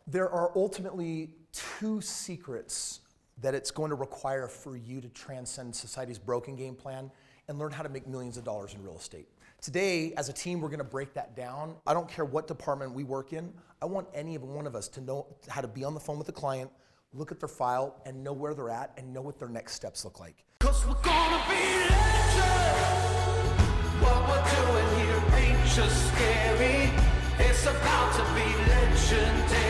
There are ultimately two secrets that it's going to require for you to transcend society's broken game plan and learn how to make millions of dollars in real estate. Today, as a team, we're going to break that down. I don't care what department we work in. I want any one of us to know how to be on the phone with the client, look at their file, and know where they're at and know what their next steps look like. 'Cause we're gonna be legends. What we're doing here ain't just scary. It's about to be legendary.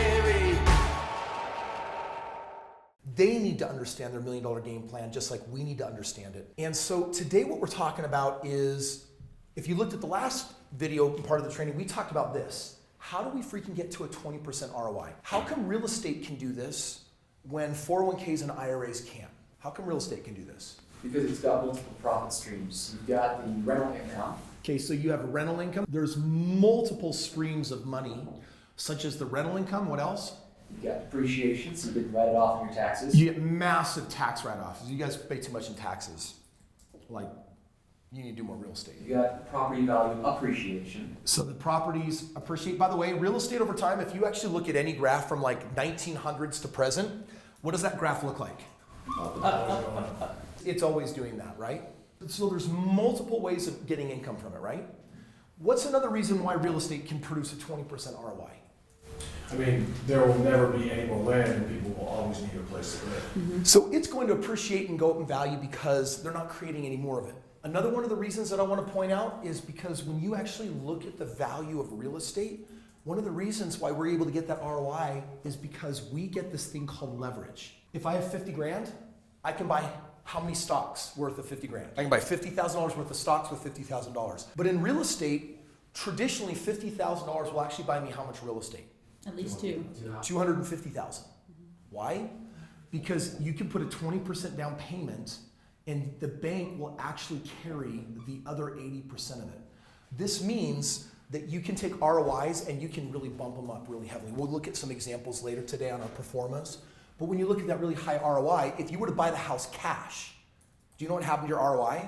They need to understand their $1 million game plan just like we need to understand it. And so today what we're talking about is, if you looked at the last video part of the training, we talked about this. How do we freaking get to a 20% ROI? How come real estate can do this when 401ks and IRAs can't? How come real estate can do this? Because it's got multiple profit streams. You've got the rental income. Okay, so you have rental income. There's multiple streams of money, such as the rental income. What else? You've got depreciation, so you can write it off in your taxes. You get massive tax write-offs. You guys pay too much in taxes. Like, you need to do more real estate. You got property value appreciation. So the properties appreciate. By the way, real estate over time, if you actually look at any graph from like 1900s to present, what does that graph look like? It's always doing that, right? So there's multiple ways of getting income from it, right? What's another reason why real estate can produce a 20% ROI? I mean, there will never be any more land and people will always need a place to live. Mm-hmm. So it's going to appreciate and go up in value because they're not creating any more of it. Another one of the reasons that I want to point out is because when you actually look at the value of real estate, one of the reasons why we're able to get that ROI is because we get this thing called leverage. If I have 50 grand, I can buy how many stocks worth of 50 grand? I can buy $50,000 worth of stocks with $50,000. But in real estate, traditionally $50,000 will actually buy me how much real estate? At least two. 250,000. Why? Because you can put a 20% down payment and the bank will actually carry the other 80% of it. This means that you can take ROIs and you can really bump them up really heavily. We'll look at some examples later today on our performance. But when you look at that really high ROI, if you were to buy the house cash, do you know what happened to your ROI?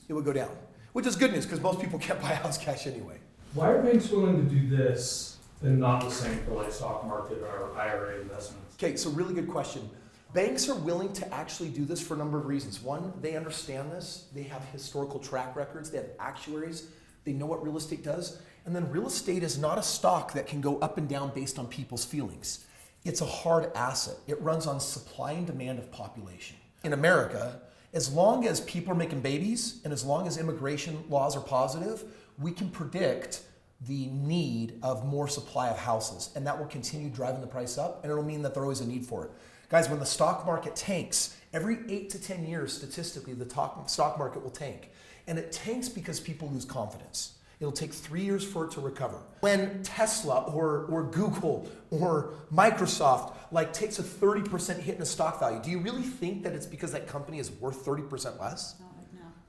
It would go down, which is good news because most people can't buy a house cash anyway. Why are banks willing to do this and not the same for like stock market or IRA investments? Okay, so really good question. Banks are willing to actually do this for a number of reasons. One, they understand this. They have historical track records. They have actuaries. They know what real estate does. And then real estate is not a stock that can go up and down based on people's feelings. It's a hard asset. It runs on supply and demand of population. In America, as long as people are making babies and as long as immigration laws are positive, we can predict the need of more supply of houses. And that will continue driving the price up, and it'll mean that there's always a need for it. Guys, when the stock market tanks, every 8 to 10 years, statistically, the stock market will tank. And it tanks because people lose confidence. It'll take 3 years for it to recover. When Tesla or Google or Microsoft takes a 30% hit in a stock value, do you really think that it's because that company is worth 30% less?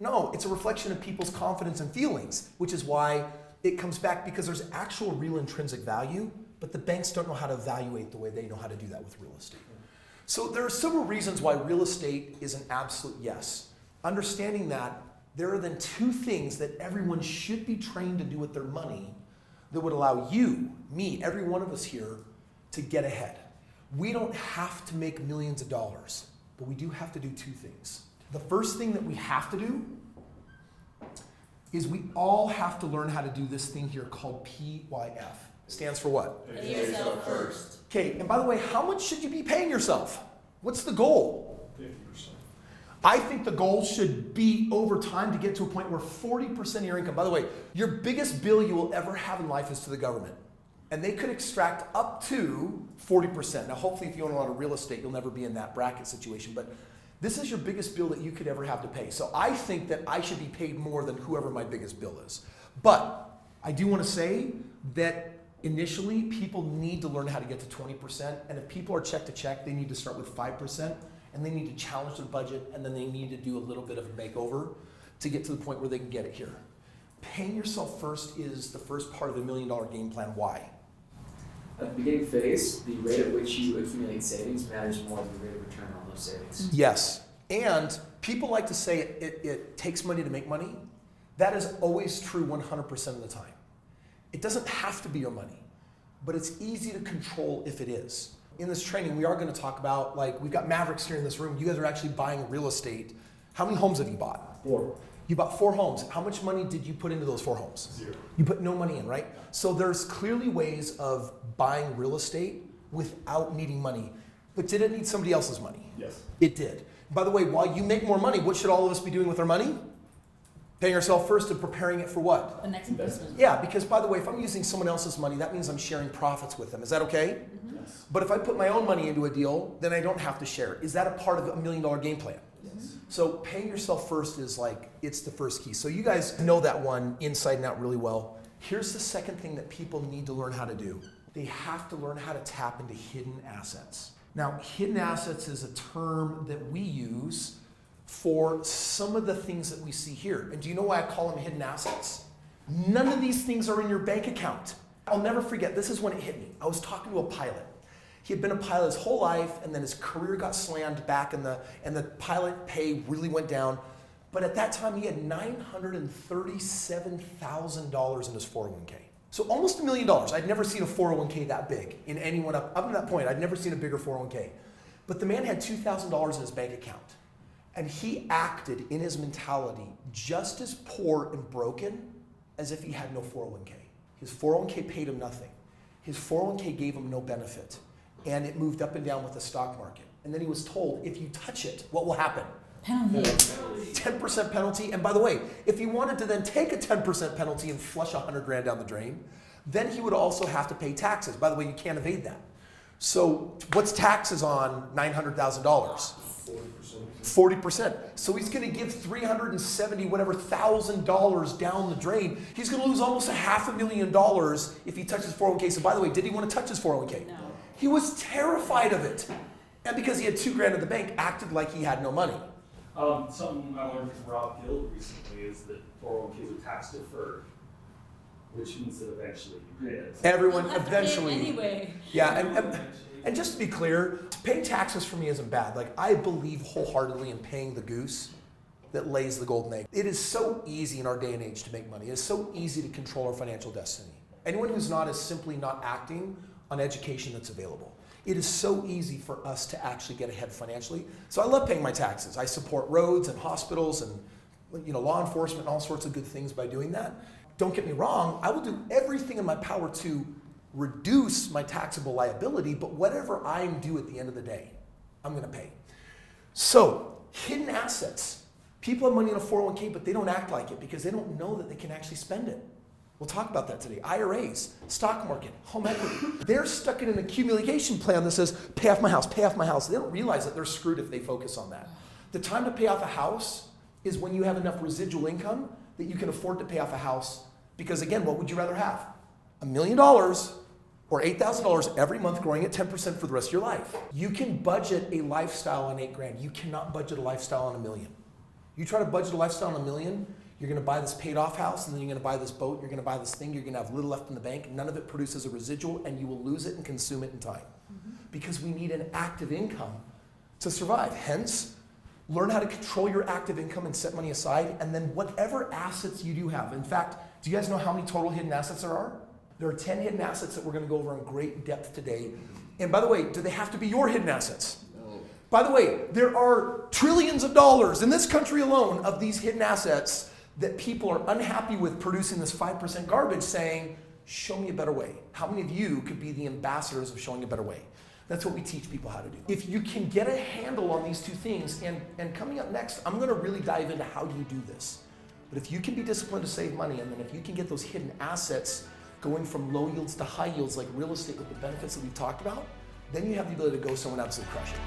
No, it's a reflection of people's confidence and feelings, which is why it comes back because there's actual real intrinsic value, but the banks don't know how to evaluate the way they know how to do that with real estate. So there are several reasons why real estate is an absolute yes. Understanding that, there are then two things that everyone should be trained to do with their money that would allow you, me, every one of us here to get ahead. We don't have to make millions of dollars, but we do have to do two things. The first thing that we have to do is we all have to learn how to do this thing here called PYF. Stands for what? Pay yourself first. Okay, and by the way, how much should you be paying yourself? What's the goal? 50%. I think the goal should be over time to get to a point where 40% of your income, by the way, your biggest bill you will ever have in life is to the government. And they could extract up to 40%. Now, hopefully, if you own a lot of real estate, you'll never be in that bracket situation. But this is your biggest bill that you could ever have to pay. So I think that I should be paid more than whoever my biggest bill is. But I do want to say that initially, people need to learn how to get to 20%. And if people are check to check, they need to start with 5%. And they need to challenge their budget, and then they need to do a little bit of a makeover to get to the point where they can get it here. Paying yourself first is the first part of the $1 million game plan. Why? At the beginning phase, the rate at which you accumulate savings matters more than the rate of return on those savings. Yes. And people like to say it takes money to make money. That is always true 100% of the time. It doesn't have to be your money. but it's easy to control if it is. In this training, we are going to talk about, like, we've got Mavericks here in this room. You guys are actually buying real estate. How many homes have you bought? 4. You bought 4 homes. How much money did you put into those 4 homes? 0. You put no money in, right? So there's clearly ways of buying real estate without needing money. But did it need somebody else's money? Yes. It did. By the way, while you make more money, what should all of us be doing with our money? Paying ourselves first and preparing it for what? The next investment. Yeah, because by the way, if I'm using someone else's money, that means I'm sharing profits with them. Is that okay? Yes. But if I put my own money into a deal, then I don't have to share. Is that a part of a $1 million game plan? Yes. So paying yourself first is like, it's the first key. So you guys know that one inside and out really well. Here's the second thing that people need to learn how to do. They have to learn how to tap into hidden assets. Now, hidden assets is a term that we use for some of the things that we see here. And do you know why I call them hidden assets? None of these things are in your bank account. I'll never forget, this is when it hit me. I was talking to a pilot. He had been a pilot his whole life, and then his career got slammed back, and the pilot pay really went down. But at that time, he had $937,000 in his 401k. So almost $1 million. I'd never seen a 401k that big in anyone up to that point. I'd never seen a bigger 401k. But the man had $2,000 in his bank account. And he acted in his mentality just as poor and broken as if he had no 401k. His 401k paid him nothing. His 401k gave him no benefit. And it moved up and down with the stock market. And then he was told, if you touch it, what will happen? Penalty. 10% penalty. And by the way, if he wanted to then take a 10% penalty and flush $100,000 down the drain, then he would also have to pay taxes. By the way, you can't evade that. So what's taxes on $900,000? 40%. So he's going to give $370,000 down the drain. He's going to lose almost $500,000 if he touches 401k. So by the way, did he want to touch his 401k? No. He was terrified of it. And because he had $2,000 in the bank, acted like he had no money. Something I learned from Rob Gill recently is that 401ks are tax deferred, which means that eventually you pay it. Everyone You'll have to pay it eventually. anyway. Yeah, and just to be clear, paying taxes for me isn't bad. Like, I believe wholeheartedly in paying the goose that lays the golden egg. It is so easy in our day and age to make money. It is so easy to control our financial destiny. Anyone who's not is simply not acting on education that's available. It is so easy for us to actually get ahead financially. So I love paying my taxes. I support roads and hospitals and law enforcement and all sorts of good things by doing that. Don't get me wrong, I will do everything in my power to reduce my taxable liability, but whatever I'm due at the end of the day, I'm gonna pay. So, hidden assets. People have money in a 401k, but they don't act like it because they don't know that they can actually spend it. We'll talk about that today. IRAs, stock market, home equity. They're stuck in an accumulation plan that says, pay off my house, pay off my house. They don't realize that they're screwed if they focus on that. The time to pay off a house is when you have enough residual income that you can afford to pay off a house. Because again, what would you rather have? $1 million or $8,000 every month growing at 10% for the rest of your life. You can budget a lifestyle on $8,000. You cannot budget a lifestyle on $1 million. You try to budget a lifestyle on $1 million, you're going to buy this paid off house, and then you're going to buy this boat, you're going to buy this thing, you're going to have little left in the bank, none of it produces a residual, and you will lose it and consume it in time. Because we need an active income to survive. Hence, learn how to control your active income and set money aside, and then whatever assets you do have. In fact, do you guys know how many total hidden assets there are? There are 10 hidden assets that we're going to go over in great depth today. And by the way, do they have to be your hidden assets? No. By the way, there are trillions of dollars in this country alone of these hidden assets that people are unhappy with producing this 5% garbage saying, show me a better way. How many of you could be the ambassadors of showing a better way? That's what we teach people how to do. If you can get a handle on these two things, and coming up next, I'm going to really dive into how do you do this. But if you can be disciplined to save money, and then if you can get those hidden assets going from low yields to high yields like real estate with the benefits that we've talked about, then you have the ability to go somewhere and absolutely crush it.